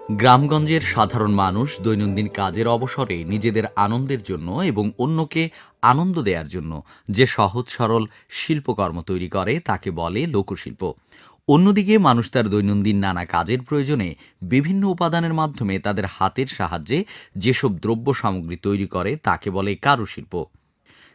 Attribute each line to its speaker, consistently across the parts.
Speaker 1: গ্রামগঞ্জের সাধারণ মানুষ দৈনন্দিন কাজের অবসরে নিজেদের আনন্দের জন্য এবং অন্যকে আনন্দ দেওয়ার জন্য যে সহজ সরল শিল্পকর্ম তৈরি করে তাকে বলে লোকশিল্প। অন্যদিকে মানুষ তার দৈনন্দিন নানা কাজের প্রয়োজনে বিভিন্ন উপাদানের মাধ্যমে তাদের হাতের সাহায্যে যেসব দ্রব্য সামগ্রী তৈরি করে তাকে বলে কারুশিল্প।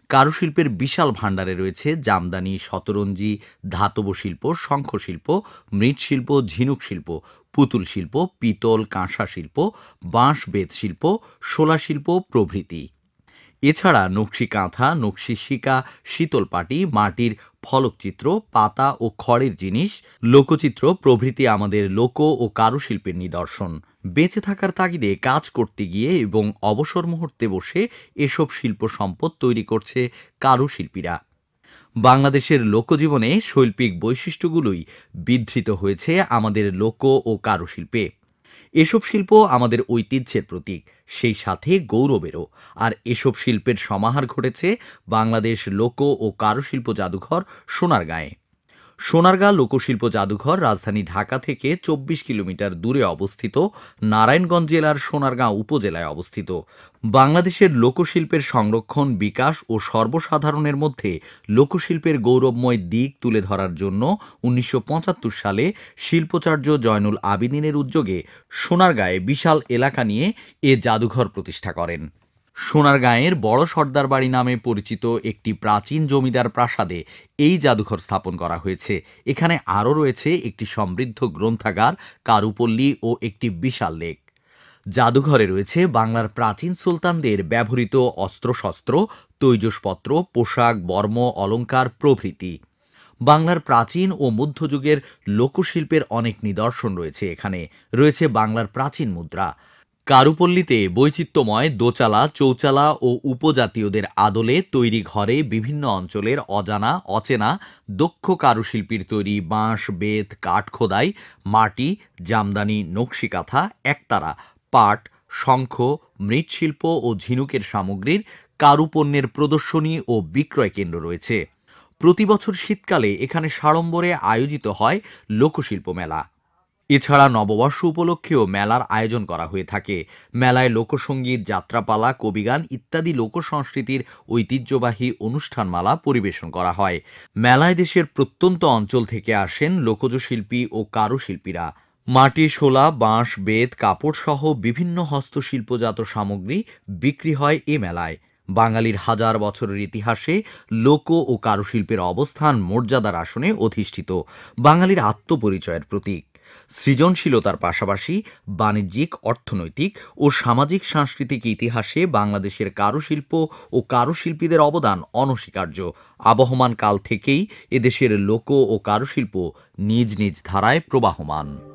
Speaker 1: কারুশিল্পের বিশাল ভাণ্ডারে রয়েছে জামদানি, শতরঞ্জি, ধাতব শিল্প, শঙ্খশিল্প, মৃৎশিল্প, ঝিনুক শিল্প, পুতুল শিল্প, পিতল, কাঁসা শিল্প, বাঁশ বেত শিল্প, শোলা শিল্প প্রভৃতি। এছাড়া নকশি কাঁথা, নকশি শিকা, শীতল পাটি, মাটির ফলকচিত্র, পাতা ও খড়ের জিনিস, লোকচিত্র প্রভৃতি আমাদের লোক ও কারুশিল্পের নিদর্শন। বেঁচে থাকার তাগিদে কাজ করতে গিয়ে এবং অবসর মুহূর্তে বসে এসব শিল্প সম্পদ তৈরি করছে কারুশিল্পীরা। বাংলাদেশের লোকজীবনে শৈল্পিক বৈশিষ্ট্যগুলোই বিধৃত হয়েছে আমাদের লোক ও কারুশিল্পে। এসব শিল্প আমাদের ঐতিহ্যের প্রতীক, সেই সাথে গৌরবেরও। আর এসব শিল্পের সমাহার ঘটেছে বাংলাদেশ লোক ও কারুশিল্প জাদুঘর সোনারগাঁয়ে। সোনারগাঁ লোকশিল্প জাদুঘর রাজধানী ঢাকা থেকে ২৪ কিলোমিটার দূরে অবস্থিত, নারায়ণগঞ্জ জেলার সোনারগাঁ উপজেলায় অবস্থিত। বাংলাদেশের লোকশিল্পের সংরক্ষণ, বিকাশ ও সর্বসাধারণের মধ্যে লোকশিল্পের গৌরবময় দিক তুলে ধরার জন্য ১৯৭৫ সালে শিল্পাচার্য জয়নুল আবেদিনের উদ্যোগে সোনারগাঁয়ে বিশাল এলাকা নিয়ে এ জাদুঘর প্রতিষ্ঠা করেন। সোনারগাঁয়ের বড় সর্দার বাড়ি নামে পরিচিত একটি প্রাচীন জমিদার প্রাসাদে এই জাদুঘর স্থাপন করা হয়েছে। এখানে আরও রয়েছে একটি সমৃদ্ধ গ্রন্থাগার, কারুপল্লী ও একটি বিশাল লেক। জাদুঘরে রয়েছে বাংলার প্রাচীন সুলতানদের ব্যবহৃত অস্ত্রশস্ত্র, তৈজসপত্র, পোশাক, বর্ম, অলংকার প্রভৃতি। বাংলার প্রাচীন ও মধ্যযুগের লোকশিল্পের অনেক নিদর্শন রয়েছে এখানে। রয়েছে বাংলার প্রাচীন মুদ্রা। কারুপল্লীতে বৈচিত্র্যময় দোচালা, চৌচালা ও উপজাতীয়দের আদলে তৈরি ঘরে বিভিন্ন অঞ্চলের অজানা, অচেনা দক্ষ কারুশিল্পীর তৈরি বাঁশ, বেত, কাঠ খোদাই, মাটি, জামদানি, নকশি কাঁথা, একতারা, পাট, শঙ্খ, মৃৎশিল্প ও ঝিনুকের সামগ্রীর কারুপণ্যের প্রদর্শনী ও বিক্রয় কেন্দ্র রয়েছে। প্রতি বছর শীতকালে এখানে সাড়ম্বরে আয়োজিত হয় লোকশিল্প মেলা। এছাড়া নববর্ষ উপলক্ষেও মেলার আয়োজন করা হয়ে থাকে। মেলায় লোকসঙ্গীত, যাত্রাপালা, কবিগান ইত্যাদি লোকসংস্কৃতির ঐতিহ্যবাহী অনুষ্ঠানমালা পরিবেশন করা হয়। মেলায় দেশের প্রত্যন্ত অঞ্চল থেকে আসেন লোকজ শিল্পী ও কারুশিল্পীরা। মাটি, শোলা, বাঁশ, বেত, কাপড় সহ বিভিন্ন হস্তশিল্পজাত সামগ্রী বিক্রি হয় এ মেলায়। বাঙালির হাজার বছরের ইতিহাসে লোক ও কারুশিল্পের অবস্থান মর্যাদার আসনে অধিষ্ঠিত, বাঙালির আত্মপরিচয়ের প্রতীক। সৃজনশীলতার পাশাপাশি বাণিজ্যিক, অর্থনৈতিক ও সামাজিক সাংস্কৃতিক ইতিহাসে বাংলাদেশের কারুশিল্প ও কারুশিল্পীদের অবদান অনস্বীকার্য। আবহমান কাল থেকেই এদেশের লোক ও কারুশিল্প নিজ নিজ ধারায় প্রবাহমান।